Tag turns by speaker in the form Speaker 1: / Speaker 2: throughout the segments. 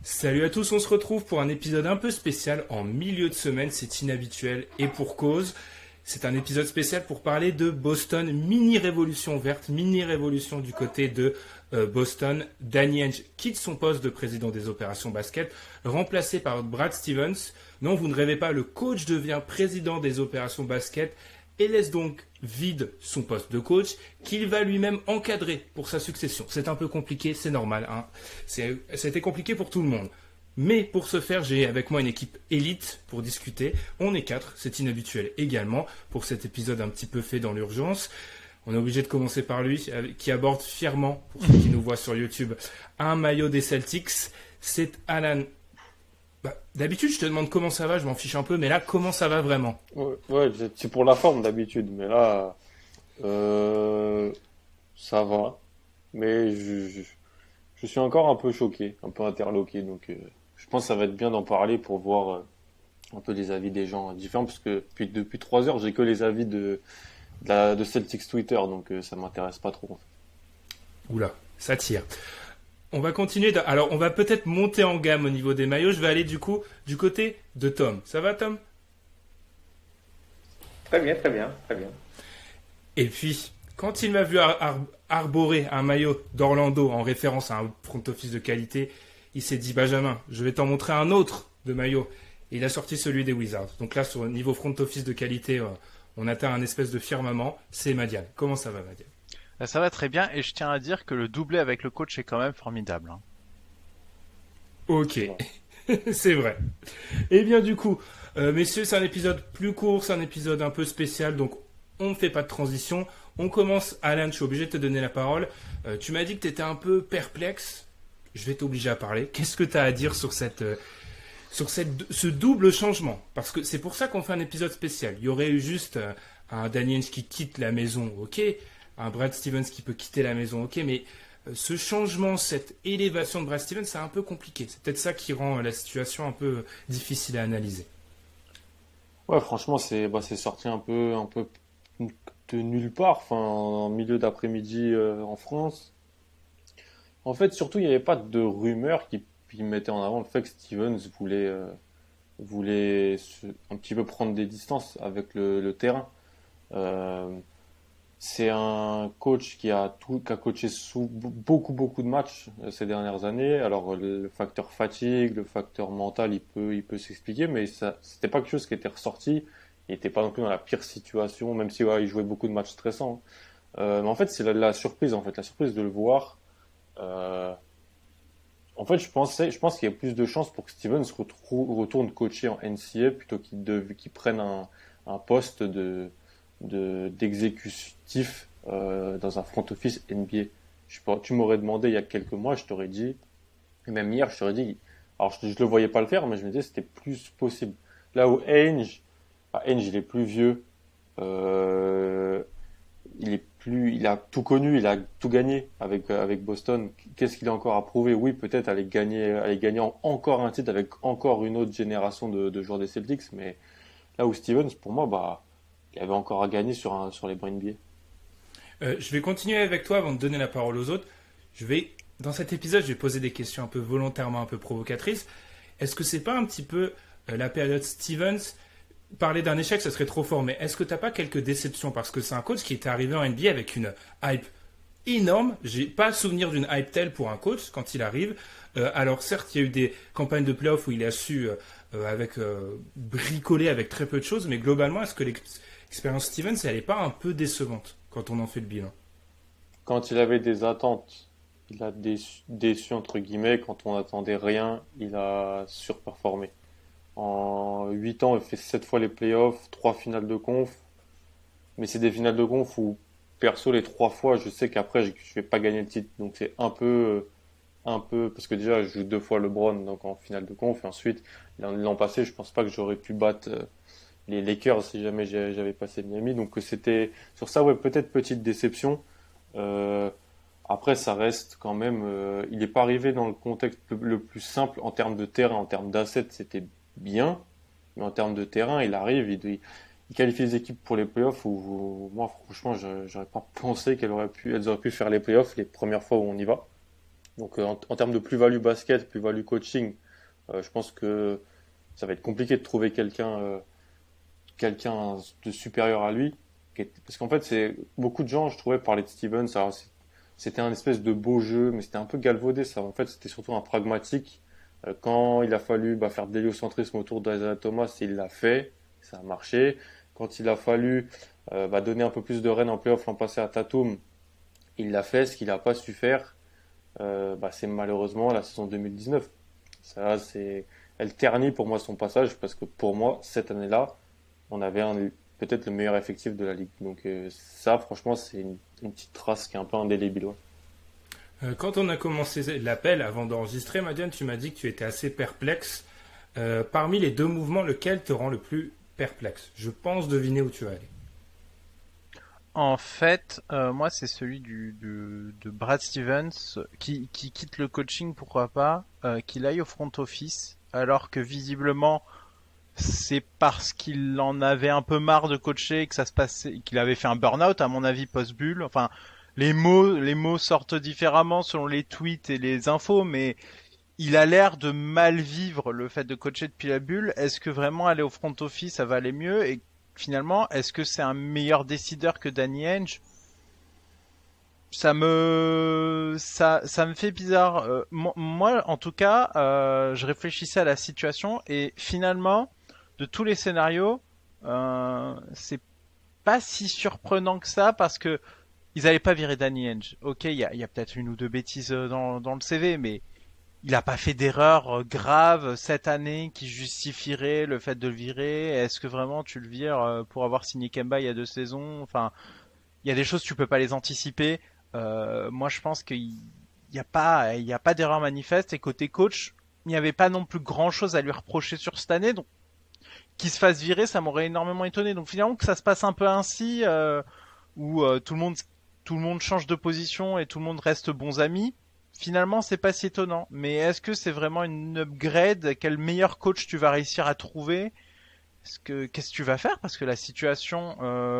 Speaker 1: Salut à tous, on se retrouve pour un épisode un peu spécial en milieu de semaine, c'est inhabituel et pour cause. C'est un épisode spécial pour parler de Boston, mini-révolution verte, mini-révolution du côté de Boston. Danny Ainge quitte son poste de président des opérations basket, remplacé par Brad Stevens. Non, vous ne rêvez pas, le coach devient président des opérations basket et laisse donc vide son poste de coach qu'il va lui-même encadrer pour sa succession. C'est un peu compliqué, c'est normal. Hein. C'était compliqué pour tout le monde. Mais pour ce faire, j'ai avec moi une équipe élite pour discuter. On est 4, c'est inhabituel également pour cet épisode un petit peu fait dans l'urgence. On est obligé de commencer par lui, qui aborde fièrement, pour ceux qui nous voient sur YouTube, un maillot des Celtics. C'est Alan. D'habitude, je te demande comment ça va, je m'en fiche un peu, mais là, comment ça va vraiment?
Speaker 2: Ouais, c'est pour la forme d'habitude, mais là, ça va. Mais je suis encore un peu choqué, un peu interloqué, donc je pense que ça va être bien d'en parler pour voir un peu les avis des gens différents, parce que depuis 3 heures, j'ai que les avis de Celtics Twitter, donc ça m'intéresse pas trop, en fait.
Speaker 1: Oula, ça tire. On va continuer. Alors, on va peut-être monter en gamme au niveau des maillots. Je vais aller du coup du côté de Tom. Ça va, Tom?
Speaker 3: Très bien, très bien, très bien.
Speaker 1: Et puis, quand il m'a vu arborer un maillot d'Orlando en référence à un front office de qualité, il s'est dit, Benjamin, je vais t'en montrer un autre de maillot. Et il a sorti celui des Wizards. Donc là, sur le niveau front office de qualité, on atteint un espèce de firmament. C'est Madiane. Comment ça va, Madiane?
Speaker 4: Ça va très bien et je tiens à dire que le doublé avec le coach est quand même formidable.
Speaker 1: Ok, c'est vrai. Et bien du coup, messieurs, c'est un épisode plus court, c'est un épisode un peu spécial, donc on ne fait pas de transition. On commence, Alan, je suis obligé de te donner la parole. Tu m'as dit que tu étais un peu perplexe. Je vais t'obliger à parler. Qu'est-ce que tu as à dire sur ce double changement? Parce que c'est pour ça qu'on fait un épisode spécial. Il y aurait eu juste un Daniel qui quitte la maison, ok, un Brad Stevens qui peut quitter la maison, ok, mais ce changement, cette élévation de Brad Stevens, c'est un peu compliqué. C'est peut-être ça qui rend la situation un peu difficile à analyser.
Speaker 2: Ouais, franchement, c'est sorti un peu de nulle part, enfin, en milieu d'après-midi en France. En fait, surtout, il n'y avait pas de rumeurs qui mettaient en avant le fait que Stevens voulait un petit peu prendre des distances avec le terrain. Euh, c'est un coach qui a coaché sous beaucoup de matchs ces dernières années. Alors, le facteur fatigue, le facteur mental, il peut s'expliquer, mais ça, c'était pas quelque chose qui était ressorti. Il n'était pas non plus dans la pire situation, même si ouais, il jouait beaucoup de matchs stressants. Mais en fait, c'est la surprise, en fait, la surprise de le voir. Euh, En fait, je pense qu'il y a plus de chances pour que Stevens retourne coacher en NCAA plutôt qu'il prenne un poste d'exécutif dans un front office NBA. Je sais pas, tu m'aurais demandé il y a quelques mois, je t'aurais dit, et même hier, je t'aurais dit, alors je le voyais pas le faire, mais je me disais que c'était plus possible. Là où Ainge il est plus vieux, euh, il a tout connu, il a tout gagné avec Boston. Qu'est-ce qu'il a encore à prouver? Oui, peut-être aller gagner encore un titre avec encore une autre génération de joueurs des Celtics, mais là où Stevens, pour moi, bah, il avait encore à gagner sur les bras NBA.
Speaker 1: Je vais continuer avec toi avant de donner la parole aux autres. Dans cet épisode, je vais poser des questions un peu volontairement un peu provocatrices. Est-ce que c'est pas un petit peu la période Stevens? Parler d'un échec, ça serait trop fort, mais est-ce que t'as pas quelques déceptions? Parce que c'est un coach qui était arrivé en NBA avec une hype énorme. J'ai pas souvenir d'une hype telle pour un coach quand il arrive. Alors certes, il y a eu des campagnes de playoffs où il a su bricoler avec très peu de choses, mais globalement, est-ce que l'expérience Stevens, elle est pas un peu décevante quand on en fait le bilan?
Speaker 2: Quand il avait des attentes, il a déçu entre guillemets. Quand on n'attendait rien, il a surperformé. En 8 ans, il fait 7 fois les playoffs, 3 finales de conf. Mais c'est des finales de conf où, perso, les 3 fois, je sais qu'après, je vais pas gagner le titre. Donc c'est parce que déjà, je joue 2 fois LeBron, donc en finale de conf. Et ensuite, l'an passé, je pense pas que j'aurais pu battre les Lakers si jamais j'avais passé Miami. Donc c'était, sur ça, ouais, peut-être petite déception. Euh, Après, ça reste quand même, il n'est pas arrivé dans le contexte le plus simple en termes de terrain, en termes d'assets, c'était bien, mais en termes de terrain, il arrive, il qualifie les équipes pour les playoffs où moi, franchement, j'aurais pas pensé elles auraient pu faire les playoffs les premières fois où on y va. Donc en termes de plus-value basket, plus-value coaching, je pense que ça va être compliqué de trouver quelqu'un de supérieur à lui. Parce qu'en fait, c'est beaucoup de gens, je trouvais, parlaient de Stevens. Alors, c'était un espèce de beau jeu, mais c'était un peu galvaudé. Ça, en fait, c'était surtout un pragmatique. Quand il a fallu faire de l'héliocentrisme autour d'Isaiah Thomas, il l'a fait, ça a marché. Quand il a fallu donner un peu plus de rênes en playoff l'an passé à Tatum, il l'a fait. Ce qu'il n'a pas su faire, c'est malheureusement la saison 2019. Elle ternit pour moi son passage parce que pour moi, cette année-là, on avait peut-être le meilleur effectif de la ligue. Donc ça, franchement, c'est une petite trace qui est un peu indélébile. Ouais.
Speaker 1: Quand on a commencé l'appel, avant d'enregistrer, Madiane, tu m'as dit que tu étais assez perplexe. Parmi les deux mouvements, lequel te rend le plus perplexe? Je pense deviner où tu vas aller.
Speaker 4: En fait, moi, c'est celui de Brad Stevens qui quitte le coaching, pourquoi pas, qu'il aille au front office, alors que visiblement, c'est parce qu'il en avait un peu marre de coacher que ça se passait, qu'il avait fait un burn-out, à mon avis, post-bulle. Enfin, les mots sortent différemment selon les tweets et les infos, mais il a l'air de mal vivre le fait de coacher depuis la bulle. Est-ce que vraiment aller au front office, ça va aller mieux? Et finalement, est-ce que c'est un meilleur décideur que Danny Ainge? Ça me fait bizarre. Moi, en tout cas, je réfléchissais à la situation et finalement, de tous les scénarios, c'est pas si surprenant que ça parce que ils allaient pas virer Danny Ainge. Ok, il y a peut-être une ou deux bêtises dans le CV, mais il a pas fait d'erreur grave cette année qui justifierait le fait de le virer. Est-ce que vraiment tu le vires pour avoir signé Kemba il y a 2 saisons? Enfin, il y a des choses tu peux pas les anticiper. Moi, je pense qu'il y a pas d'erreur manifeste et côté coach, il n'y avait pas non plus grand chose à lui reprocher sur cette année. Donc, qu'il se fasse virer, ça m'aurait énormément étonné. Donc finalement que ça se passe un peu ainsi, où tout le monde change de position et tout le monde reste bons amis. Finalement, c'est pas si étonnant. Mais est-ce que c'est vraiment une upgrade? Quel meilleur coach tu vas réussir à trouver? Qu'est-ce que tu vas faire? Parce que la situation,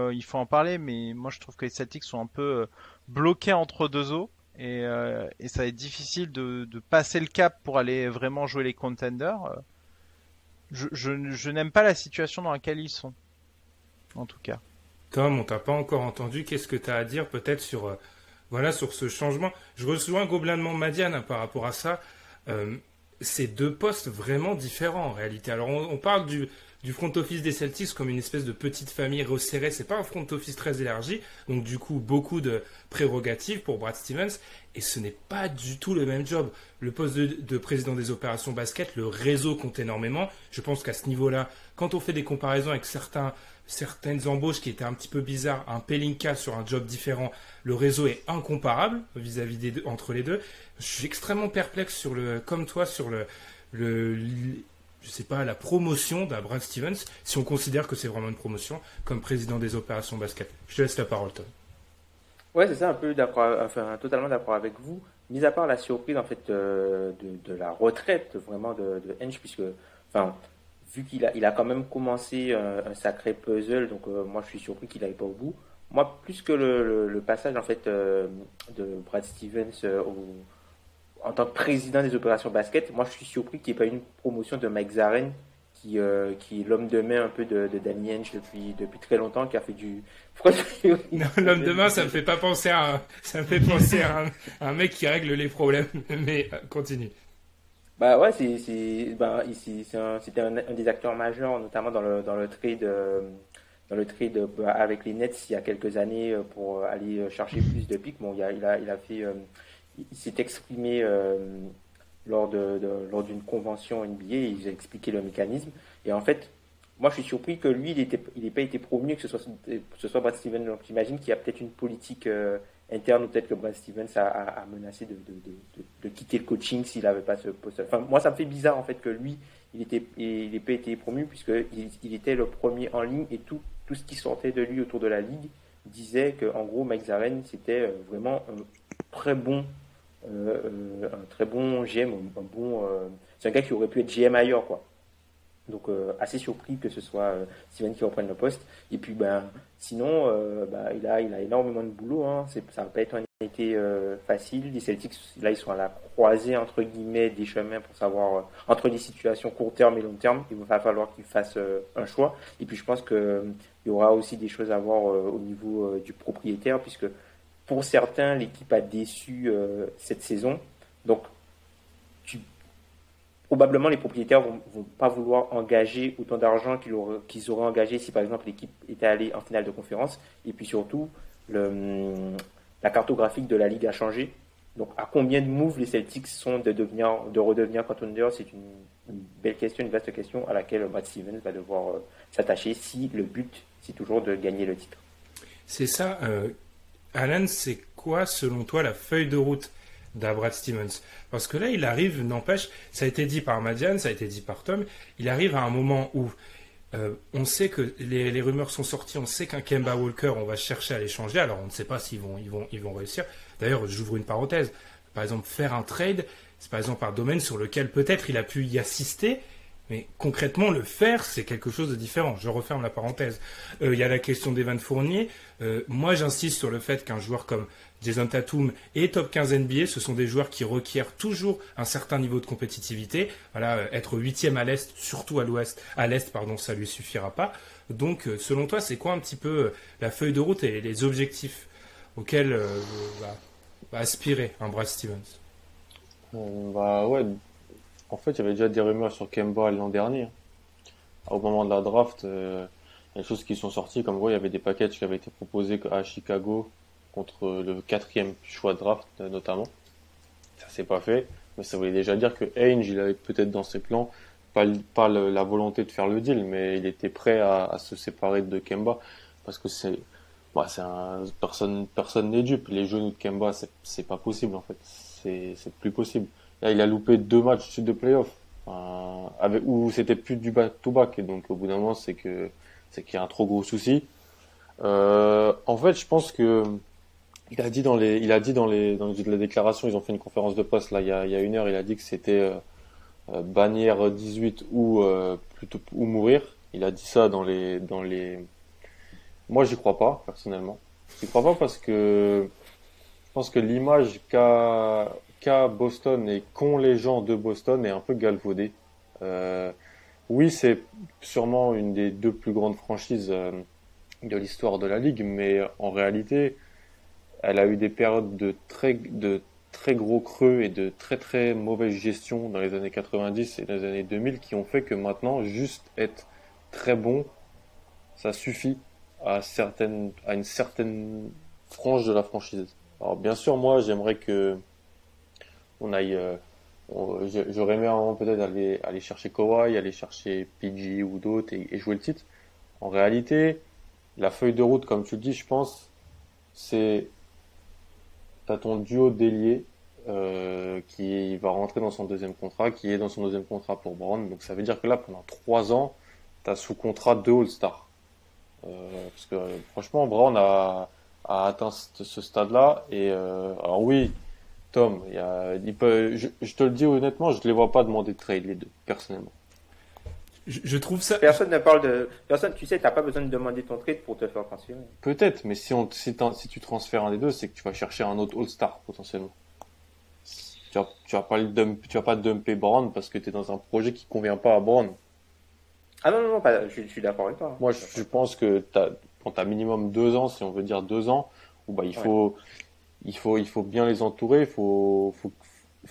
Speaker 4: il faut en parler, mais moi je trouve que les Celtics sont un peu bloqués entre deux eaux. Et ça va être difficile de passer le cap pour aller vraiment jouer les contenders. Je n'aime pas la situation dans laquelle ils sont, en tout cas.
Speaker 1: Tom, on t'a pas encore entendu. Qu'est-ce que tu as à dire peut-être sur ce changement? Je rejoins globalement Madiane par rapport à ça. C'est deux postes vraiment différents en réalité. Alors on parle du front office des Celtics comme une espèce de petite famille resserrée. C'est pas un front office très élargi, donc du coup beaucoup de prérogatives pour Brad Stevens. Et ce n'est pas du tout le même job. Le poste de président des opérations basket, le réseau compte énormément. Je pense qu'à ce niveau-là, quand on fait des comparaisons avec certaines embauches qui étaient un petit peu bizarres, un Pelinka sur un job différent, le réseau est incomparable vis-à-vis entre les deux. Je suis extrêmement perplexe comme toi sur je sais pas, la promotion d'un Brad Stevens, si on considère que c'est vraiment une promotion, comme président des opérations basket. Je te laisse la parole, Tom.
Speaker 3: Ouais, c'est ça, un peu d'accord, enfin, totalement d'accord avec vous. Mis à part la surprise, en fait, de la retraite, vraiment, de Henge, puisque, enfin, vu il a quand même commencé un sacré puzzle, donc moi, je suis surpris qu'il n'aille pas au bout. Moi, plus que le passage, en fait, de Brad Stevens en tant que président des opérations basket, moi, je suis surpris qu'il n'y ait pas eu une promotion de Mike Zaren, qui est l'homme de main un peu de Danny Ainge depuis très longtemps, qui a fait du...
Speaker 1: Non, l'homme de main, ça me fait pas penser ça me fait penser à un mec qui règle les problèmes, mais continue.
Speaker 3: Bah ouais, c'était un des acteurs majeurs, notamment dans le trade avec les Nets il y a quelques années pour aller chercher plus de pics. Bon, il s'est exprimé lors d'une convention NBA, et il a expliqué le mécanisme. Et en fait, moi je suis surpris que lui, il n'ait pas été promu, que ce soit Brad Stevens. Donc j'imagine qu'il y a peut-être une politique interne, ou peut-être que Brad Stevens a menacé de quitter le coaching s'il n'avait pas ce poste. Enfin, moi ça me fait bizarre en fait que lui, il n'ait pas été promu, puisqu'il était le premier en ligne, et tout ce qui sortait de lui autour de la ligue disait que en gros Mike Zaren c'était vraiment très bon un très bon GM, c'est un gars qui aurait pu être GM ailleurs, quoi. Donc assez surpris que ce soit Steven qui reprenne le poste. Et puis sinon il a énormément de boulot. Hein. Ça va pas être un été facile. Les Celtics là ils sont à la croisée entre guillemets des chemins pour savoir entre les situations court terme et long terme. Il va falloir qu'ils fassent un choix. Et puis je pense que il y aura aussi des choses à voir au niveau du propriétaire puisque pour certains l'équipe a déçu cette saison. Donc probablement les propriétaires vont pas vouloir engager autant d'argent qu'ils auraient engagé si par exemple l'équipe était allée en finale de conférence. Et puis surtout, la cartographie de la ligue a changé. Donc à combien de moves les Celtics sont de redevenir contender, c'est une belle question, une vaste question à laquelle Brad Stevens va devoir s'attacher si le but c'est toujours de gagner le titre.
Speaker 1: C'est ça. Alan, c'est quoi selon toi la feuille de route d'Brad Stevens? Parce que là, il arrive, n'empêche, ça a été dit par Madiane, ça a été dit par Tom, il arrive à un moment où on sait que les rumeurs sont sorties, on sait qu'un Kemba Walker, on va chercher à l'échanger, alors on ne sait pas s'ils vont réussir. D'ailleurs, j'ouvre une parenthèse, par exemple, faire un trade, c'est par exemple un domaine sur lequel peut-être il a pu y assister, mais concrètement, le faire, c'est quelque chose de différent. Je referme la parenthèse. Il y a la question d'Evan Fournier. Moi, j'insiste sur le fait qu'un joueur comme Jason Tatum et top 15 NBA, ce sont des joueurs qui requièrent toujours un certain niveau de compétitivité. Voilà, être 8e à l'Est, surtout à l'Est, ça lui suffira pas. Donc, selon toi, c'est quoi un petit peu la feuille de route et les objectifs auxquels va aspirer un Brad Stevens?
Speaker 2: Ouais. En fait, il y avait déjà des rumeurs sur Kemba l'an dernier. Au moment de la draft, il y a des choses qui sont sorties, comme quoi il y avait des packages qui avaient été proposés à Chicago contre le 4e choix de draft, notamment. Ça s'est pas fait, mais ça voulait déjà dire que Ainge, il avait peut-être dans ses plans pas la volonté de faire le deal, mais il était prêt à se séparer de Kemba, parce que personne n'est dupe. Les genoux de Kemba, c'est pas possible, en fait. C'est plus possible. Là, il a loupé 2 matchs de playoff, où c'était plus du back-to-back, et donc au bout d'un moment, c'est qu'il y a un trop gros souci. En fait, je pense que il a dit dans la déclaration, ils ont fait une conférence de presse là il y a une heure, il a dit que c'était bannière 18 ou mourir. Il a dit ça dans les. Moi, j'y crois pas personnellement. J'y crois pas parce que je pense que l'image qu'a Boston et qu'ont les gens de Boston est un peu galvaudée. Oui, c'est sûrement une des 2 plus grandes franchises de l'histoire de la ligue, mais en réalité, elle a eu des périodes de très gros creux et de très très mauvaise gestion dans les années 90 et dans les années 2000 qui ont fait que maintenant, juste être très bon, ça suffit à une certaine frange de la franchise. Alors bien sûr, moi, j'aimerais que on aille, j'aurais aimé peut-être aller chercher Kawhi, aller chercher PG ou d'autres et jouer le titre. En réalité, la feuille de route, comme tu le dis, je pense, c'est t'as ton duo d'ailier qui va rentrer dans son 2e contrat, qui est dans son 2e contrat pour Brown. Donc ça veut dire que là, pendant 3 ans, t'as sous contrat 2 All-Stars. Parce que franchement, Brown a atteint ce stade-là. Et alors oui, Tom, je te le dis honnêtement, je ne les vois pas demander de trade les 2, personnellement.
Speaker 1: Je trouve ça.
Speaker 3: Personne, tu sais, t'as pas besoin de demander ton trade pour te faire transférer.
Speaker 2: Peut-être, mais si tu transfères un des 2, c'est que tu vas chercher un autre All-Star potentiellement. Tu vas pas dumper Brown parce que tu es dans un projet qui convient pas à Brown.
Speaker 3: Ah non, je suis d'accord avec toi.
Speaker 2: Moi, je pense que t'as minimum 2 ans, si on veut dire 2 ans, où il faut bien les entourer, il faut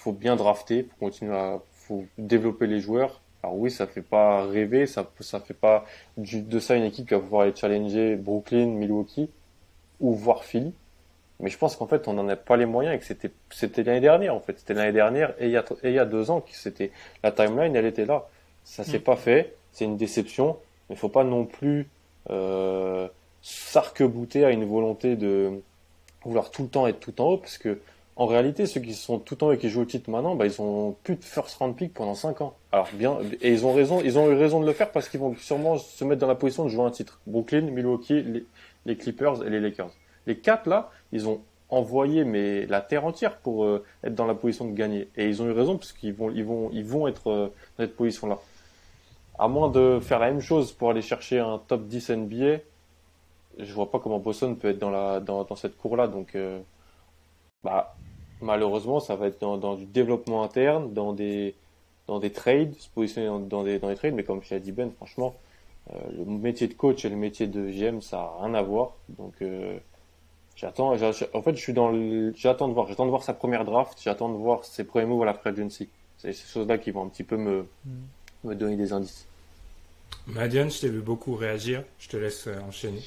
Speaker 2: bien drafter, faut développer les joueurs. Alors oui, ça fait pas rêver, ça fait pas de ça une équipe qui va pouvoir aller challenger Brooklyn, Milwaukee ou voire Philly. Mais je pense qu'en fait, on n'en a pas les moyens et que c'était l'année dernière en fait. C'était l'année dernière et il y a 2 ans que la timeline, elle était là. Ça s'est pas fait, c'est une déception, mais faut pas non plus s'arc-bouter à une volonté de vouloir tout le temps être tout en haut, parce que en réalité, ceux qui sont tout en haut et qui jouent au titre maintenant, ils ont plus de first round pick pendant 5 ans. Alors bien, et ils ont eu raison de le faire parce qu'ils vont sûrement se mettre dans la position de jouer un titre. Brooklyn, Milwaukee, les Clippers et les Lakers. Les 4 là, ils ont envoyé la terre entière pour être dans la position de gagner. Et ils ont eu raison parce qu'ils vont être dans cette position là. à moins de faire la même chose pour aller chercher un top 10 NBA, je vois pas comment Boston peut être dans cette cour-là. Donc, bah, malheureusement, ça va être dans du développement interne, dans des trades, se positionner dans des trades. Mais comme je l'ai dit Ben, franchement, le métier de coach et le métier de GM, ça a rien à voir. Donc, en fait, j'attends de voir sa première draft, j'attends de voir ses premiers moves à la free agency. C'est ces choses-là qui vont un petit peu me donner des indices.
Speaker 1: Madiane, je t'ai vu beaucoup réagir. Je te laisse enchaîner.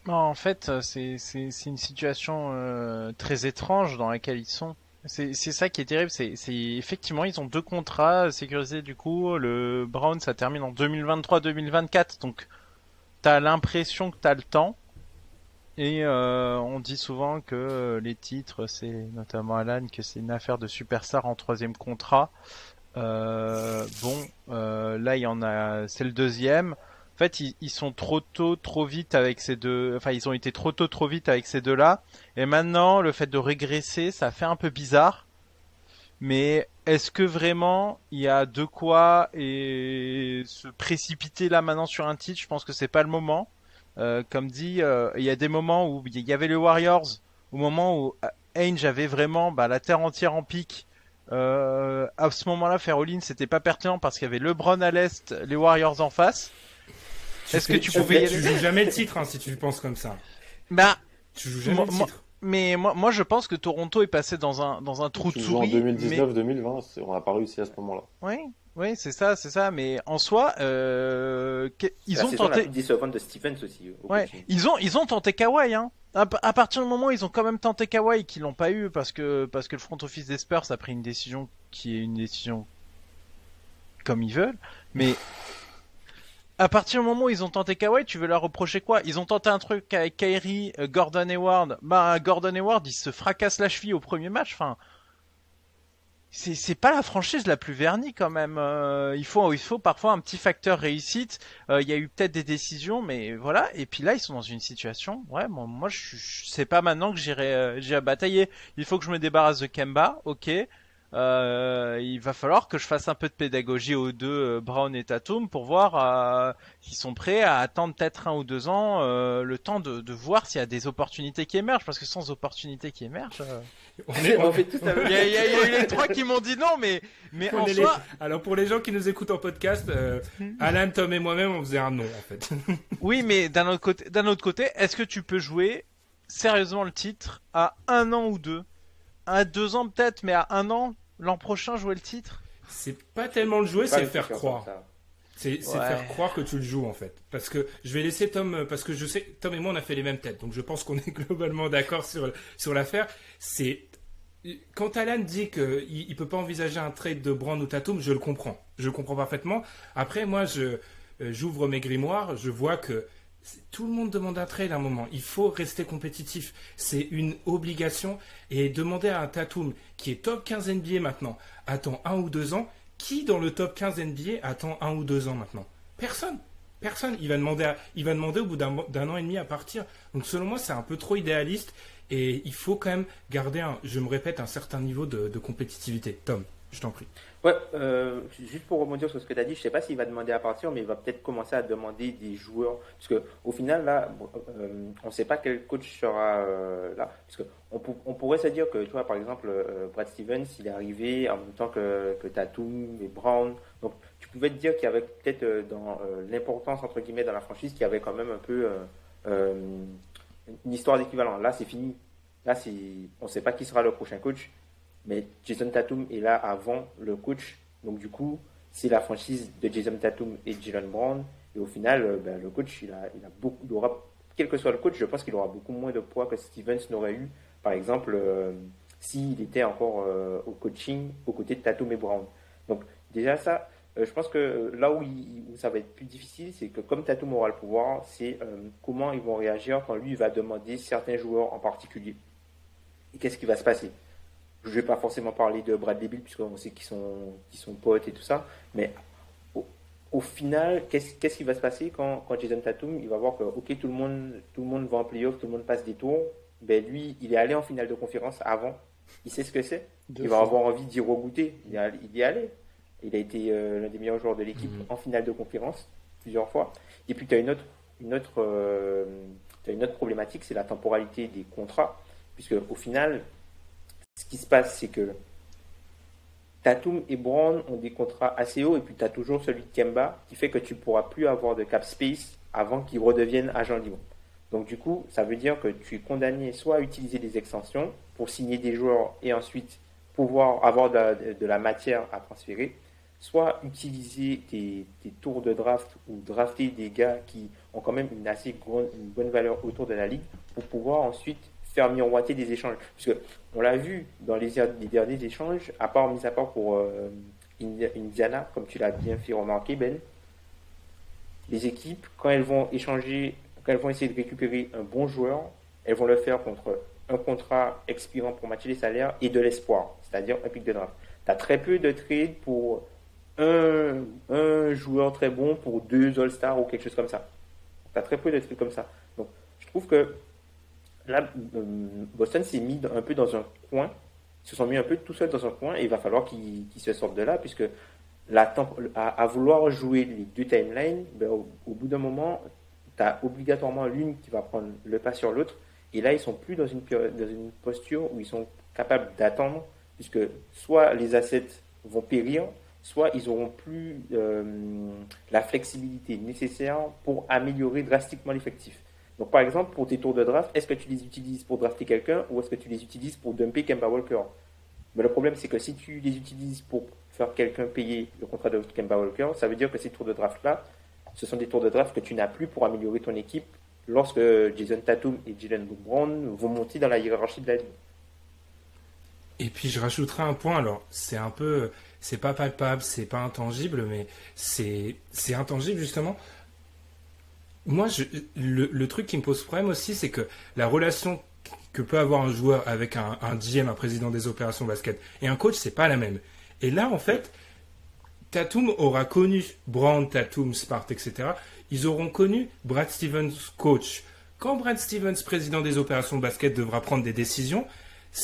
Speaker 4: Non, en fait, c'est une situation très étrange dans laquelle ils sont. C'est ça qui est terrible. C'est effectivement, ils ont 2 contrats sécurisés du coup. Le Brown, ça termine en 2023-2024. Donc, t'as l'impression que t'as le temps. Et on dit souvent que les titres, c'est notamment Alan, que c'est une affaire de superstar en 3e contrat. Là il y en a, c'est le 2e. En fait, ils sont trop tôt, trop vite avec ces deux. Enfin, ils ont été trop tôt, trop vite avec ces deux-là. Et maintenant, le fait de régresser, ça fait un peu bizarre. Mais est-ce que vraiment il y a de quoi et se précipiter là maintenant sur un titre? Je pense que c'est pas le moment. Comme dit, il y a des moments où il y avait les Warriors, au moment où Ainge avait vraiment la terre entière en pique. À ce moment-là, faire all-in, c'était pas pertinent parce qu'il y avait LeBron à l'est, les Warriors en face.
Speaker 1: Tu joues jamais le titre si tu penses comme ça. Tu joues jamais le titre.
Speaker 4: Mais moi, je pense que Toronto est passé dans un trou de souris.
Speaker 2: En 2019-2020, on n'a pas réussi à ce moment-là.
Speaker 4: Oui, c'est ça. Mais en soi, ils ont tenté.
Speaker 3: La décevante de Stevens aussi.
Speaker 4: Ils ont tenté Kawhi, hein. À partir du moment où ils ont quand même tenté Kawhi, qu'ils l'ont pas eu parce que le front office des Spurs a pris une décision qui est une décision comme ils veulent. Mais à partir du moment où ils ont tenté Kawhi, tu veux leur reprocher quoi? Ils ont tenté un truc avec Kyrie, Gordon Hayward. Gordon Hayward, il se fracasse la cheville au premier match. Enfin, c'est pas la franchise la plus vernie quand même. Il faut parfois un petit facteur réussite. Il y a eu peut-être des décisions, mais voilà. Et puis là, ils sont dans une situation. Ouais, moi, je sais pas maintenant que j'irai batailler. Il faut que je me débarrasse de Kemba, ok. Il va falloir que je fasse un peu de pédagogie aux deux Brown et Tatum pour voir s'ils sont prêts à attendre peut-être 1 ou 2 ans le temps de voir s'il y a des opportunités qui émergent, parce que sans opportunités qui émergent
Speaker 3: on fait tout à l'heure.
Speaker 4: Il y a eu les 3 qui m'ont dit non, mais en soi...
Speaker 1: Alors pour les gens qui nous écoutent en podcast, Alan, Tom et moi-même on faisait un non en fait.
Speaker 4: Oui, mais d'un autre côté, est-ce que tu peux jouer sérieusement le titre à 1 an ou 2? À 2 ans peut-être, mais à 1 an, l'an prochain, jouer le titre?
Speaker 1: C'est pas tellement le jouer, c'est le faire croire. C'est
Speaker 4: Ouais.
Speaker 1: faire croire que tu le joues en fait. Parce que je vais laisser Tom, parce que je sais que Tom et moi on a fait les mêmes têtes, donc je pense qu'on est globalement d'accord sur l'affaire. C'est quand Alan dit qu'il peut pas envisager un trade de Brown ou Tatum, je le comprends. Je le comprends parfaitement. Après moi j'ouvre mes grimoires, je vois que tout le monde demande un trade à un moment. Il faut rester compétitif. C'est une obligation. Et demander à un Tatum qui est top 15 NBA maintenant, attend 1 ou 2 ans. Qui dans le top 15 NBA attend 1 ou 2 ans maintenant? Personne. Il va demander au bout d'un an et demi à partir. Donc selon moi, c'est un peu trop idéaliste. Et il faut quand même garder, je me répète, un certain niveau de compétitivité. Tom, je t'en prie.
Speaker 3: Ouais, juste pour rebondir sur ce que tu as dit, je sais pas s'il va demander à partir, mais il va peut-être commencer à demander des joueurs. Parce que au final, là, on ne sait pas quel coach sera là. Parce que on pourrait se dire que, tu vois, par exemple, Brad Stevens, il est arrivé en même temps que Tatum et Brown. Donc, tu pouvais te dire qu'il y avait peut-être dans l'importance, entre guillemets, dans la franchise, qu'il y avait quand même un peu une histoire d'équivalent. Là, c'est fini. Là, on ne sait pas qui sera le prochain coach. Mais Jason Tatum est là avant le coach. Donc, du coup, c'est la franchise de Jason Tatum et Jaylen Brown. Et au final, le coach, il aura, quel que soit le coach, je pense qu'il aura beaucoup moins de poids que Stevens n'aurait eu, par exemple, s'il était encore au coaching aux côtés de Tatum et Brown. Donc, déjà, ça, je pense que là où ça va être plus difficile, c'est que comme Tatum aura le pouvoir, c'est comment ils vont réagir quand lui va demander certains joueurs en particulier. Et qu'est-ce qui va se passer? Je ne vais pas forcément parler de Bradley Beal puisqu'on sait qu'ils sont potes et tout ça, mais au final, qu'est-ce qui va se passer quand Jason Tatum, il va voir que ok, tout le monde va en playoff, tout le monde passe des tours, ben lui, il est allé en finale de conférence avant, il sait ce que c'est, il va avoir envie d'y regoûter, il y est allé. Il a été l'un des meilleurs joueurs de l'équipe en finale de conférence plusieurs fois. Et puis tu as une autre problématique, c'est la temporalité des contrats, puisque au final, ce qui se passe, c'est que Tatum et Brown ont des contrats assez hauts, et puis tu as toujours celui de Kemba, qui fait que tu ne pourras plus avoir de cap space avant qu'ils redeviennent agents libres. Donc du coup, ça veut dire que tu es condamné soit à utiliser des extensions pour signer des joueurs et ensuite pouvoir avoir de la matière à transférer, soit utiliser tes tours de draft ou drafter des gars qui ont quand même une bonne valeur autour de la ligue pour pouvoir ensuite faire miroiter des échanges. Parce que on l'a vu dans les derniers échanges, mis à part pour Indiana, comme tu l'as bien fait remarquer, Ben, les équipes, quand elles vont échanger, quand elles vont essayer de récupérer un bon joueur, elles vont le faire contre un contrat expirant pour matcher les salaires et de l'espoir, c'est-à-dire un pick de draft. Tu as très peu de trades pour un joueur très bon pour 2 All-Stars ou quelque chose comme ça. Tu as très peu de trades comme ça. Donc, je trouve que là, Boston s'est mis un peu dans un coin. Ils se sont mis un peu tout seuls dans un coin et il va falloir qu'ils se sortent de là, puisque à vouloir jouer les deux timelines, au bout d'un moment, tu as obligatoirement l'une qui va prendre le pas sur l'autre. Et là, ils sont plus dans une posture où ils sont capables d'attendre, puisque soit les assets vont périr, soit ils n'auront plus la flexibilité nécessaire pour améliorer drastiquement l'effectif. Donc, par exemple, pour tes tours de draft, est-ce que tu les utilises pour drafter quelqu'un ou est-ce que tu les utilises pour dumper Kemba Walker? Mais le problème, c'est que si tu les utilises pour faire quelqu'un payer le contrat de Kemba Walker, ça veut dire que ces tours de draft-là, ce sont des tours de draft que tu n'as plus pour améliorer ton équipe lorsque Jason Tatum et Jaylen Brown vont monter dans la hiérarchie de la ligue.
Speaker 1: Et puis je rajouterai un point, alors c'est pas palpable, c'est pas intangible, mais c'est intangible justement. Moi, le truc qui me pose problème aussi, c'est que la relation que peut avoir un joueur avec un GM, un président des opérations basket, et un coach, c'est pas la même. Et là, en fait, Tatum aura connu Brown, Tatum, Smart, etc. Ils auront connu Brad Stevens, coach. Quand Brad Stevens, président des opérations basket, devra prendre des décisions,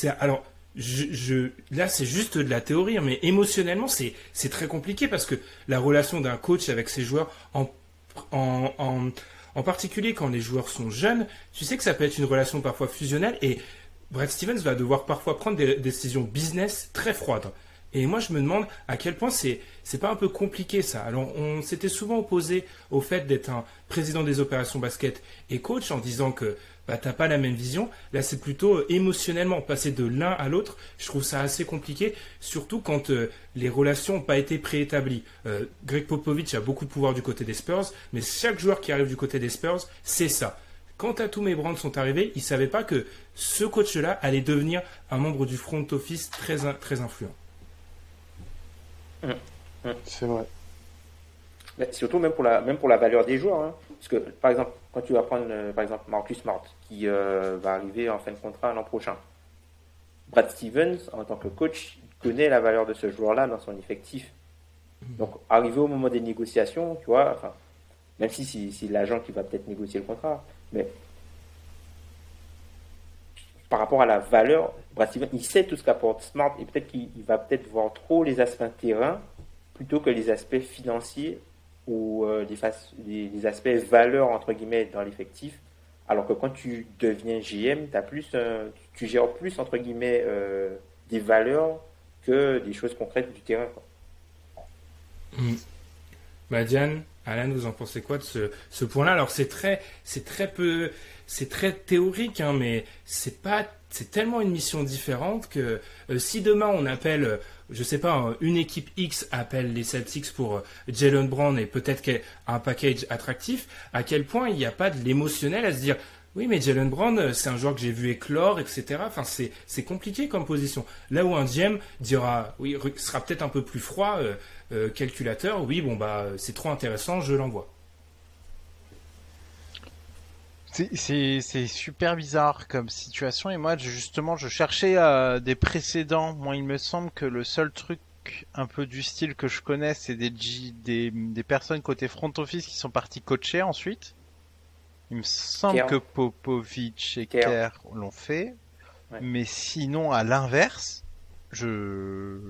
Speaker 1: là, c'est juste de la théorie, mais émotionnellement, c'est très compliqué parce que la relation d'un coach avec ses joueurs, en particulier quand les joueurs sont jeunes, tu sais que ça peut être une relation parfois fusionnelle et Brad Stevens va devoir parfois prendre des décisions business très froides. Et moi, je me demande à quel point c'est pas un peu compliqué ça. Alors, on s'était souvent opposé au fait d'être un président des opérations basket et coach en disant que t'as pas la même vision. Là, c'est plutôt émotionnellement passer de l'un à l'autre. Je trouve ça assez compliqué, surtout quand les relations n'ont pas été préétablies. Greg Popovich a beaucoup de pouvoir du côté des Spurs, mais chaque joueur qui arrive du côté des Spurs, c'est ça. Quand Tatum et Brown sont arrivés, ils ne savaient pas que ce coach-là allait devenir un membre du front office très influent.
Speaker 2: C'est vrai.
Speaker 3: Mais surtout même pour la valeur des joueurs, hein. Parce que par exemple, quand tu vas prendre par exemple Marcus Smart qui va arriver en fin de contrat l'an prochain, Brad Stevens en tant que coach connaît la valeur de ce joueur-là dans son effectif. Donc arrivé au moment des négociations, tu vois, enfin, même si c'est l'agent qui va peut-être négocier le contrat, mais par rapport à la valeur, Brad Stevens, il sait tout ce qu'apporte Smart et peut-être qu'il va peut-être voir trop les aspects terrain plutôt que les aspects financiers ou les aspects valeur entre guillemets dans l'effectif, alors que quand tu deviens GM, tu gères plus entre guillemets des valeurs que des choses concrètes du terrain, quoi.
Speaker 1: Diane, Alan, vous en pensez quoi de ce point-là? Alors c'est très théorique, hein, mais c'est tellement une mission différente que si demain on appelle, je sais pas, une équipe X appelle les Celtics pour Jaylen Brown et peut-être un package attractif, à quel point il n'y a pas de l'émotionnel à se dire oui mais Jaylen Brown c'est un joueur que j'ai vu éclore, etc. Enfin c'est compliqué comme position. Là où un GM dira oui, sera peut-être un peu plus froid, calculateur, oui bon c'est trop intéressant, je l'envoie.
Speaker 4: C'est super bizarre comme situation et moi justement je cherchais des précédents. Moi il me semble que le seul truc un peu du style que je connais c'est des personnes côté front office qui sont partis coacher ensuite. Il me semble que Popovich et Kerr l'ont fait, ouais. Mais sinon à l'inverse, je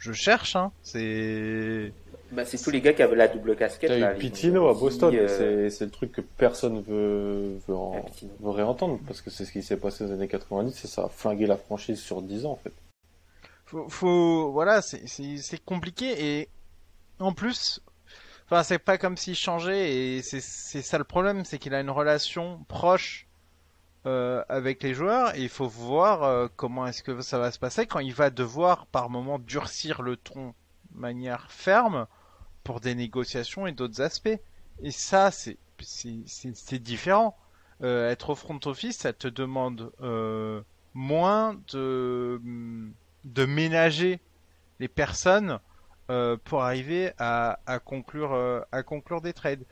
Speaker 4: je cherche, hein. C'est
Speaker 3: tous les gars qui avaient la double casquette.
Speaker 2: T'as
Speaker 3: Là,
Speaker 2: eu Pitino à Boston,
Speaker 3: euh,
Speaker 2: c'est le truc que personne veut
Speaker 3: Pitino.
Speaker 2: réentendre, parce que c'est ce qui s'est passé aux années 90, et ça a flingué la franchise sur 10 ans, en fait.
Speaker 4: voilà, c'est compliqué et en plus, enfin, c'est pas comme s'il changeait et c'est ça le problème, c'est qu'il a une relation proche avec les joueurs et il faut voir comment est-ce que ça va se passer quand il va devoir par moment durcir le ton de manière ferme pour des négociations et d'autres aspects. Et ça, c'est différent. Être au front office, ça te demande moins de ménager les personnes pour arriver à conclure des trades.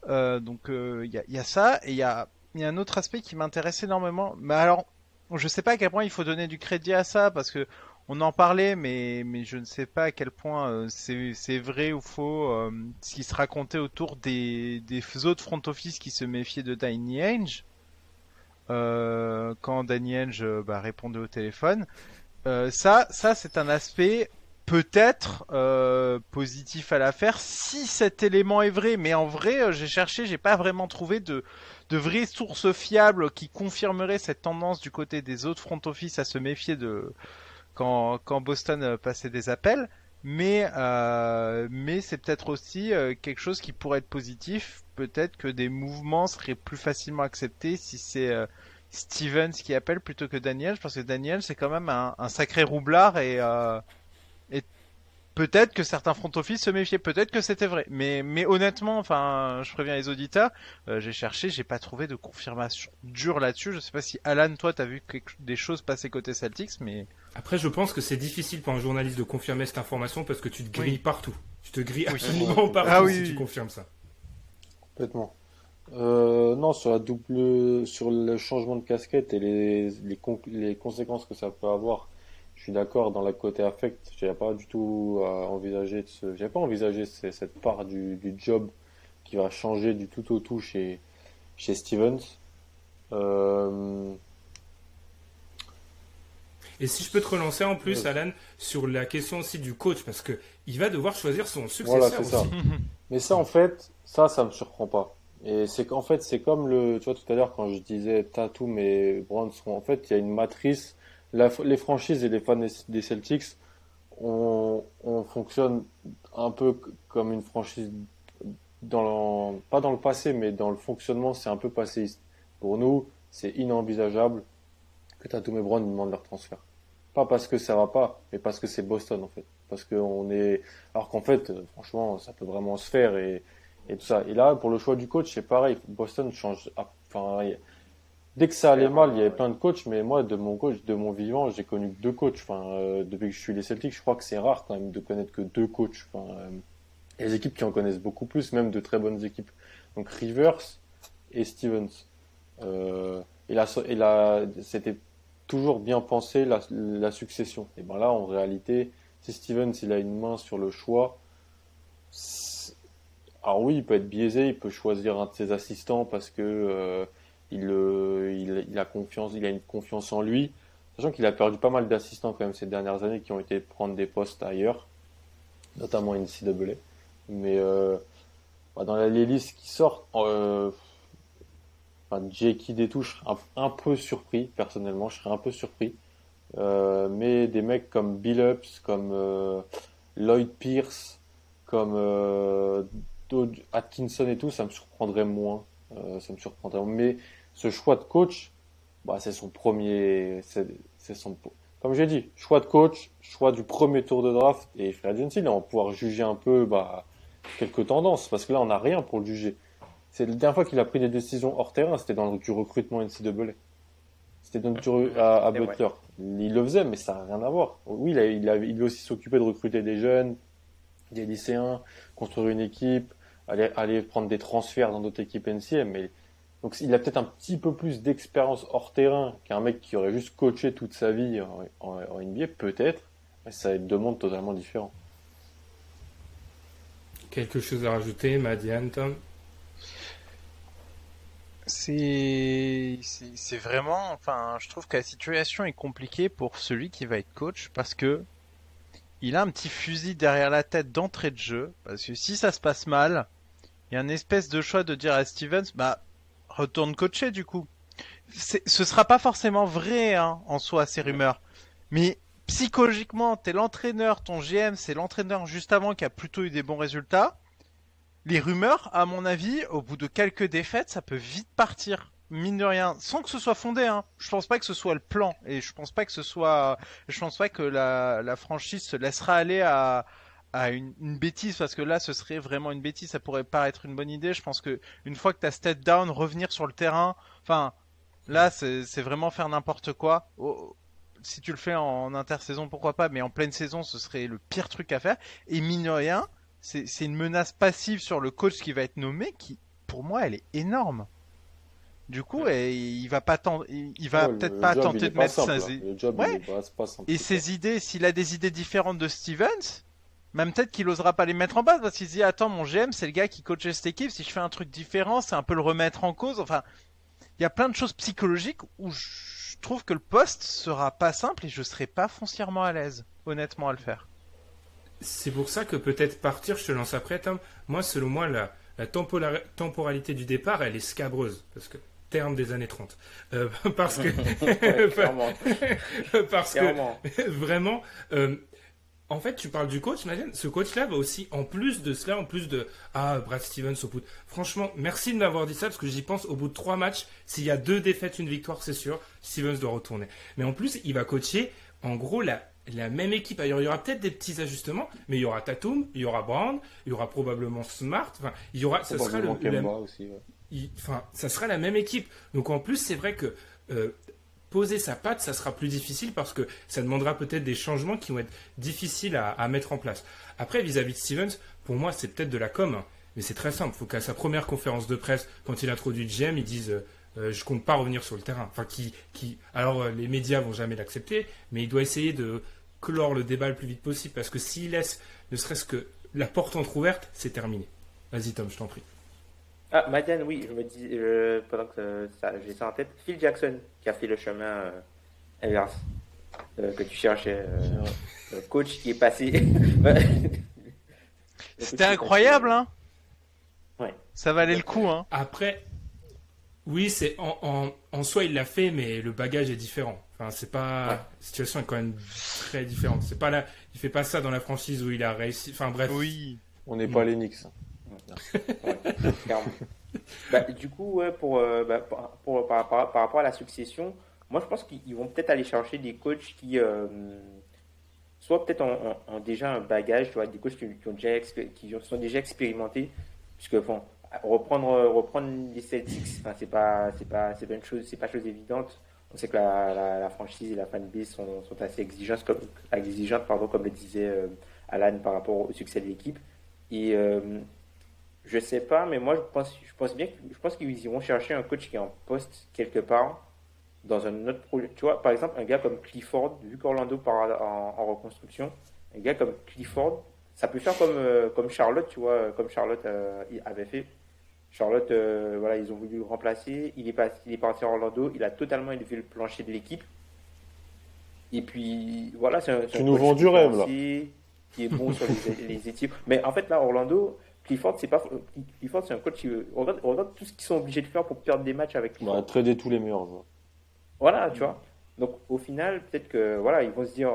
Speaker 4: Donc il y a ça et il y a un autre aspect qui m'intéresse énormément. Mais alors, je sais pas à quel point il faut donner du crédit à ça parce que on en parlait, mais je ne sais pas à quel point c'est vrai ou faux ce qui se racontait autour des autres front office qui se méfiaient de Danny Ainge quand Danny Ainge répondait au téléphone. Ça c'est un aspect peut-être positif à l'affaire si cet élément est vrai. Mais en vrai, j'ai cherché, j'ai pas vraiment trouvé de vraies sources fiables qui confirmeraient cette tendance du côté des autres front office à se méfier de quand Boston passait des appels. Mais c'est peut-être aussi quelque chose qui pourrait être positif. Peut-être que des mouvements seraient plus facilement acceptés si c'est Stevens qui appelle plutôt que Daniel, parce que Daniel c'est quand même un sacré roublard et peut-être que certains front office se méfiaient, peut-être que c'était vrai. Mais honnêtement, enfin, je préviens les auditeurs, j'ai cherché, j'ai pas trouvé de confirmation dure là-dessus. Je sais pas si Alan, toi, t'as vu des choses passer côté Celtics, mais
Speaker 1: Après, je pense que c'est difficile pour un journaliste de confirmer cette information parce que tu te grilles partout. Tu te grilles
Speaker 4: Oui.
Speaker 1: absolument partout
Speaker 4: Ah oui,
Speaker 1: si
Speaker 4: oui.
Speaker 1: tu confirmes ça.
Speaker 2: Complètement. Non, sur le changement de casquette et les conséquences que ça peut avoir, je suis d'accord dans le côté affect. J'avais pas du tout j'avais pas envisagé cette part du job qui va changer du tout au tout chez Stevens. Euh,
Speaker 1: Et si je peux te relancer en plus,
Speaker 2: Ouais.
Speaker 1: Alan, sur la question aussi du coach, parce que il va devoir choisir son
Speaker 2: Voilà,
Speaker 1: successeur
Speaker 2: c'est ça.
Speaker 1: aussi.
Speaker 2: Mais ça, en fait, ça me surprend pas. Et c'est qu'en fait, c'est comme tu vois, tout à l'heure, quand je disais Tatum et Brown en fait, il y a une matrice. Les franchises et les fans des Celtics, on fonctionne un peu comme une franchise pas dans le passé, mais dans le fonctionnement, c'est un peu passéiste. Pour nous, c'est inenvisageable que Tatum et Brown demandent leur transfert. Pas parce que ça va pas, mais parce que c'est Boston, en fait. Parce alors qu'en fait, franchement, ça peut vraiment se faire et tout ça. Et là, pour le choix du coach, c'est pareil. Boston change. Enfin, dès que ça allait mal, il y avait plein de coachs, mais moi, de mon vivant, j'ai connu que deux coachs. Enfin, depuis que je suis les Celtics, je crois que c'est rare quand même de connaître que deux coachs. Enfin, il y a des équipes qui en connaissent beaucoup plus, même de très bonnes équipes. Donc Rivers et Stevens. C'était toujours bien pensé la succession. Et ben là, en réalité, si Stevens il a une main sur le choix, alors oui, il peut être biaisé, il peut choisir un de ses assistants parce que il a confiance, il a une confiance en lui, sachant qu'il a perdu pas mal d'assistants quand même ces dernières années qui ont été prendre des postes ailleurs, notamment NCAA. Mais dans les listes qui sortent, J.K. et tout, je serais un peu surpris, personnellement, je serais un peu surpris. Mais des mecs comme Billups, comme Lloyd Pierce, comme Atkinson et tout, ça me surprendrait moins. Ça me surprendrait. Mais ce choix de coach, c'est son premier, c'est son, comme j'ai dit, choix de coach, choix du premier tour de draft et free agency, là, on va pouvoir juger un peu, quelques tendances, parce que là, on n'a rien pour le juger. C'est la dernière fois qu'il a pris des décisions hors terrain, c'était dans du recrutement NCAA. C'était dans à
Speaker 3: C'est vrai.
Speaker 2: Butler. Il le faisait, mais ça n'a rien à voir. Oui, il aussi s'occuper de recruter des jeunes, des lycéens, construire une équipe, aller prendre des transferts dans d'autres équipes NCAA, mais donc il a peut-être un petit peu plus d'expérience hors terrain qu'un mec qui aurait juste coaché toute sa vie en NBA, peut-être, mais ça va être deux mondes totalement différents.
Speaker 1: Quelque chose à rajouter, Madiane, Tom?
Speaker 4: C'est vraiment, enfin, je trouve que la situation est compliquée pour celui qui va être coach parce que il a un petit fusil derrière la tête d'entrée de jeu, parce que si ça se passe mal, il y a une espèce de choix de dire à Stevens, bah, retourne coacher du coup. Ce sera pas forcément vrai, hein, en soi, ces rumeurs. Mais psychologiquement, t'es l'entraîneur, ton GM, c'est l'entraîneur juste avant qui a plutôt eu des bons résultats. Les rumeurs, à mon avis, au bout de quelques défaites, ça peut vite partir. Mine de rien, sans que ce soit fondé, hein. Je pense pas que ce soit le plan, et je pense pas que la franchise se laissera aller à une bêtise, parce que là, ce serait vraiment une bêtise, ça pourrait paraître une bonne idée. Je pense que une fois que t'as step down, revenir sur le terrain, enfin, là, c'est vraiment faire n'importe quoi. Si tu le fais en intersaison, pourquoi pas, mais en pleine saison, ce serait le pire truc à faire. Et mine de rien, c'est une menace passive sur le coach qui va être nommé, qui, pour moi, elle est énorme. Du coup, il va peut-être pas tenter de mettre
Speaker 2: le job,
Speaker 4: ouais.
Speaker 2: il est pas simple.
Speaker 4: Et ses idées, s'il a des idées différentes de Stevens, même peut-être qu'il osera pas les mettre en base parce qu'il se dit attends, mon GM, c'est le gars qui coachait cette équipe, si je fais un truc différent, c'est un peu le remettre en cause. Enfin, il y a plein de choses psychologiques où je trouve que le poste sera pas simple et je serai pas foncièrement à l'aise, honnêtement, à le faire.
Speaker 1: C'est pour ça que peut-être partir, je te lance après, Tom. Moi, selon moi, la temporalité du départ, elle est scabreuse. Parce que, terme des années 30. Parce que,
Speaker 3: Ouais,
Speaker 1: parce
Speaker 3: clairement.
Speaker 1: que, vraiment, en fait, tu parles du coach, Marianne. Ce coach-là va aussi, en plus de cela, en plus de, Brad Stevens au bout. Franchement, merci de m'avoir dit ça, parce que j'y pense, au bout de 3 matchs, s'il y a 2 défaites, une victoire, c'est sûr, Stevens doit retourner. Mais en plus, il va coacher, en gros, la même équipe. Alors, il y aura peut-être des petits ajustements, mais il y aura Tatum, il y aura Brown, il y aura probablement Smart. Enfin, il y aura, ce sera
Speaker 2: aussi, ouais.
Speaker 1: ça sera la même équipe. Donc en plus, c'est vrai que poser sa patte, ça sera plus difficile parce que ça demandera peut-être des changements qui vont être difficiles à mettre en place. Après, vis-à-vis de Stevens, pour moi, c'est peut-être de la com, hein, mais c'est très simple. Il faut qu'à sa première conférence de presse, quand il introduit le GM, il dise je compte pas revenir sur le terrain. Enfin, alors les médias vont jamais l'accepter, mais il doit essayer de clore le débat le plus vite possible parce que s'il laisse ne serait-ce que la porte entrouverte, c'est terminé. Vas-y Tom, je t'en prie.
Speaker 3: Ah, Madiane, oui, je me dis, pendant que j'ai ça en tête, Phil Jackson qui a fait le chemin inverse que tu cherchais, le coach qui est passé.
Speaker 4: C'était incroyable, hein.
Speaker 3: Ouais.
Speaker 4: Ça valait le coup, hein.
Speaker 1: Après, oui, c'est en soi il l'a fait, mais le bagage est différent. Enfin, c'est pas, la situation est quand même très différente. C'est pas là, il fait pas ça dans la franchise où il a réussi. Enfin bref.
Speaker 4: Oui.
Speaker 2: On n'est pas les Knicks.
Speaker 3: Ouais, clairement. Du coup, ouais, par rapport à la succession, moi je pense qu'ils vont peut-être aller chercher des coachs qui soit peut-être ont déjà un bagage, tu vois, des coachs qui sont déjà expérimentés, puisque bon, reprendre les Celtics, enfin, c'est pas une chose, c'est pas chose évidente. On sait que la franchise et la fanbase sont assez exigeantes, comme le disait Alan par rapport au succès de l'équipe. Et je sais pas, mais moi je pense qu'ils iront chercher un coach qui est en poste quelque part dans un autre projet. Tu vois, par exemple, un gars comme Clifford, vu qu'Orlando part en reconstruction, un gars comme Clifford, ça peut faire comme Charlotte, tu vois, comme Charlotte avait fait. Charlotte, voilà, ils ont voulu le remplacer. Il est parti à Orlando. Il a totalement élevé le plancher de l'équipe. Et puis, voilà, c'est un
Speaker 2: Tu nous vends du rêve, là.
Speaker 3: Qui est bon sur les équipes. Mais en fait, là, Orlando, Clifford, c'est un coach qui regarde tout ce qu'ils sont obligés de faire pour perdre des matchs avec Clifford.
Speaker 2: On va trader tous les meilleurs joueurs.
Speaker 3: Voilà, tu vois. Donc, au final, peut-être que, voilà, ils vont se dire,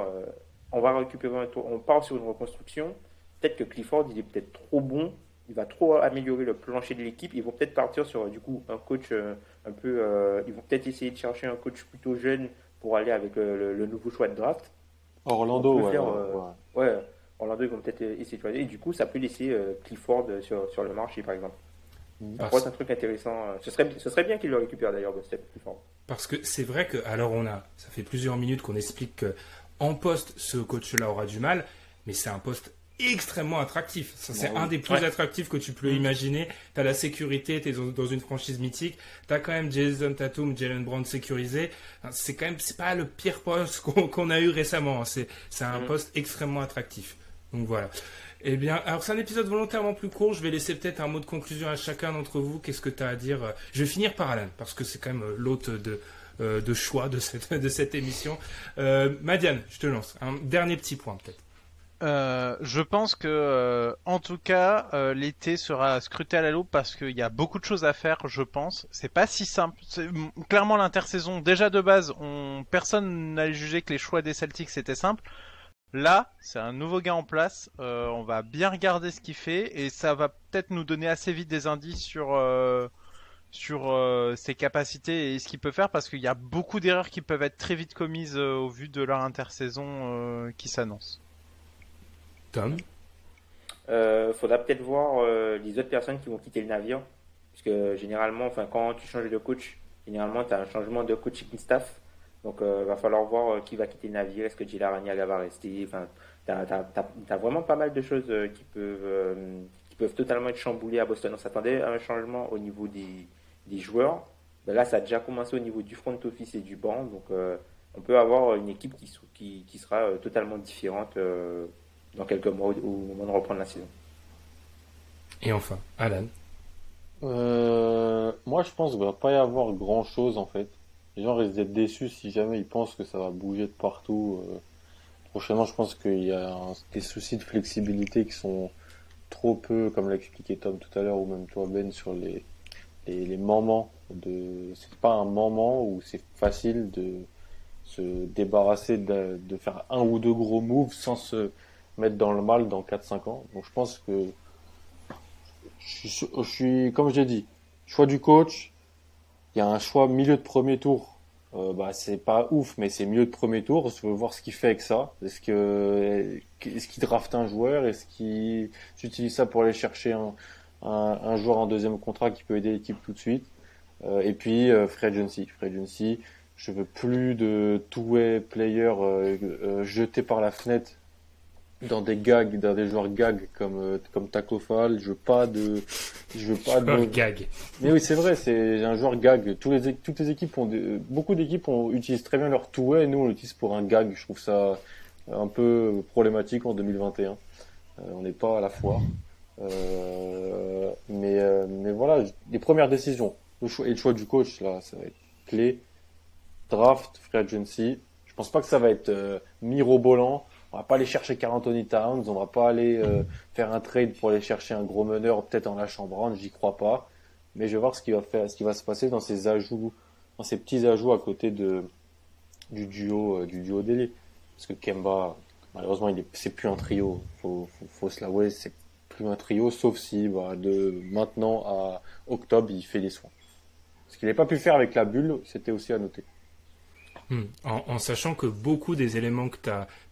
Speaker 3: on va récupérer un tour, on part sur une reconstruction. Peut-être que Clifford, il est peut-être trop bon. Il va trop améliorer le plancher de l'équipe. Ils vont peut-être partir sur du coup un coach un peu. Ils vont peut-être essayer de chercher un coach plutôt jeune pour aller avec le nouveau choix de draft.
Speaker 2: Orlando,
Speaker 3: ouais. Orlando, ils vont peut-être essayer de choisir. Et du coup, ça peut laisser Clifford sur le marché, par exemple. Ça pourrait être un truc intéressant. Ce serait bien qu'il le récupère d'ailleurs, Clifford.
Speaker 1: Parce que c'est vrai que, alors ça fait plusieurs minutes qu'on explique qu'en poste, ce coach-là aura du mal, mais c'est un poste extrêmement attractif. Ça, c'est un des plus attractifs que tu peux imaginer. Tu as la sécurité, tu es dans une franchise mythique, tu as quand même Jason Tatum, Jaylen Brown sécurisé. C'est pas le pire poste qu'on a eu récemment. C'est un poste extrêmement attractif. Donc voilà. Eh bien, alors c'est un épisode volontairement plus court. Je vais laisser peut-être un mot de conclusion à chacun d'entre vous. Qu'est-ce que tu as à dire? Je vais finir par Alan, parce que c'est quand même l'hôte de choix de cette émission. Madiane, je te lance. Un dernier petit point peut-être.
Speaker 4: Je pense que, en tout cas, l'été sera scruté à la loupe parce qu'il y a beaucoup de choses à faire, je pense. C'est pas si simple. Clairement, l'intersaison, déjà de base, personne n'allait juger que les choix des Celtics étaient simples. Là, c'est un nouveau gars en place. On va bien regarder ce qu'il fait et ça va peut-être nous donner assez vite des indices sur ses capacités et ce qu'il peut faire parce qu'il y a beaucoup d'erreurs qui peuvent être très vite commises au vu de leur intersaison qui s'annonce.
Speaker 1: Tom?
Speaker 3: Faudra peut-être voir les autres personnes qui vont quitter le navire. Parce que généralement, quand tu changes de coach, généralement, tu as un changement de coaching staff. Donc, va falloir voir qui va quitter le navire. Est-ce que Gila Raniaga va rester? T'as vraiment pas mal de choses qui peuvent totalement être chamboulées à Boston. On s'attendait à un changement au niveau des joueurs. Ben là, ça a déjà commencé au niveau du front office et du banc. Donc, on peut avoir une équipe qui sera totalement différente dans quelques mois au moment de reprendre la saison.
Speaker 1: Et enfin, Alan?
Speaker 2: Moi, je pense qu'il va pas y avoir grand-chose en fait. Les gens risquent d'être déçus si jamais ils pensent que ça va bouger de partout. Prochainement, je pense qu'il y a des soucis de flexibilité qui sont trop peu, comme l'a expliqué Tom tout à l'heure, ou même toi Ben, sur les moments c'est pas un moment où c'est facile de se débarrasser de faire un ou deux gros moves sans se mettre dans le mal dans 4-5 ans. Donc je pense que je suis, comme j'ai dit, choix du coach, il y a un choix milieu de premier tour. C'est pas ouf, mais c'est milieu de premier tour. Je veux voir ce qu'il fait avec ça. Est-ce qu'il draft un joueur? Est-ce qu'il utilise ça pour aller chercher un joueur en deuxième contrat qui peut aider l'équipe tout de suite? Et puis, free agency. Je veux plus de two-way players jetés par la fenêtre dans des joueurs gags comme Taco Fall. Je veux pas de
Speaker 1: Gag.
Speaker 2: Mais oui, c'est vrai, c'est un joueur gag. Toutes les équipes beaucoup d'équipes utilisent très bien leur two-way et nous on l'utilise pour un gag. Je trouve ça un peu problématique en 2021. On n'est pas à la foire. Mais voilà, les premières décisions, le choix du coach là, ça va être clé. Draft, free agency. Je pense pas que ça va être mirobolant. On va pas aller chercher Karl Anthony Towns, on va pas aller faire un trade pour aller chercher un gros meneur, peut-être en lâchant Brown, j'y crois pas. Mais je vais voir ce qui va se passer dans ces petits ajouts à côté du duo d'ailier. Parce que Kemba, malheureusement, c'est plus un trio. Faut se l'avouer, c'est plus un trio, sauf si de maintenant à octobre, il fait des soins. Ce qu'il n'a pas pu faire avec la bulle, c'était aussi à noter.
Speaker 1: En sachant que beaucoup des éléments que tu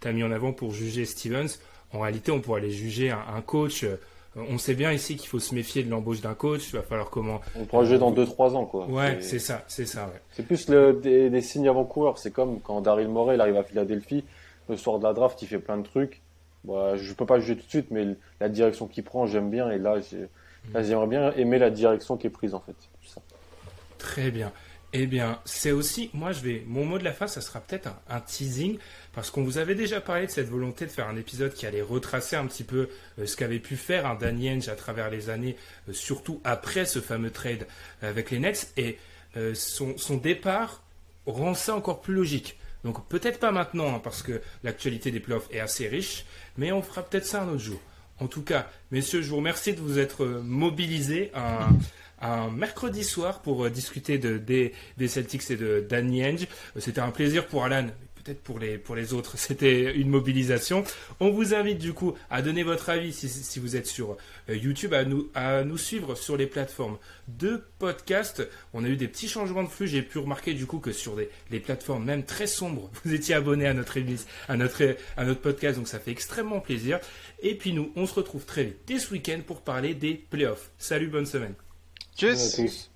Speaker 1: as mis en avant pour juger Stevens, en réalité, on pourrait aller juger un coach. On sait bien ici qu'il faut se méfier de l'embauche d'un coach. Il va falloir comment.
Speaker 2: On pourra juger dans 2-3 ans, quoi.
Speaker 1: Ouais, c'est ça. Ouais.
Speaker 2: C'est plus des signes avant-coureurs. C'est comme quand Daryl Morey il arrive à Philadelphie, le soir de la draft, il fait plein de trucs. Je peux pas juger tout de suite, mais la direction qu'il prend, j'aime bien. Et là, j'aimerais bien aimer la direction qui est prise, en fait. C'est ça.
Speaker 1: Très bien. Eh bien, c'est aussi, mon mot de la fin, ça sera peut-être un teasing, parce qu'on vous avait déjà parlé de cette volonté de faire un épisode qui allait retracer un petit peu ce qu'avait pu faire Danny Ainge à travers les années, surtout après ce fameux trade avec les Nets, et son départ rend ça encore plus logique. Donc peut-être pas maintenant, parce que l'actualité des playoffs est assez riche, mais on fera peut-être ça un autre jour. En tout cas, messieurs, je vous remercie de vous être mobilisés un mercredi soir pour discuter des Celtics et de Danny Ainge. C'était un plaisir pour Alan, peut-être pour les autres, c'était une mobilisation. On vous invite du coup à donner votre avis si vous êtes sur YouTube, à nous suivre sur les plateformes de podcast. On a eu des petits changements de flux, j'ai pu remarquer du coup que sur les plateformes même très sombres, vous étiez abonné à notre podcast, donc ça fait extrêmement plaisir. Et puis nous, on se retrouve très vite dès ce week-end pour parler des playoffs. Salut, bonne semaine.
Speaker 4: Tchuss.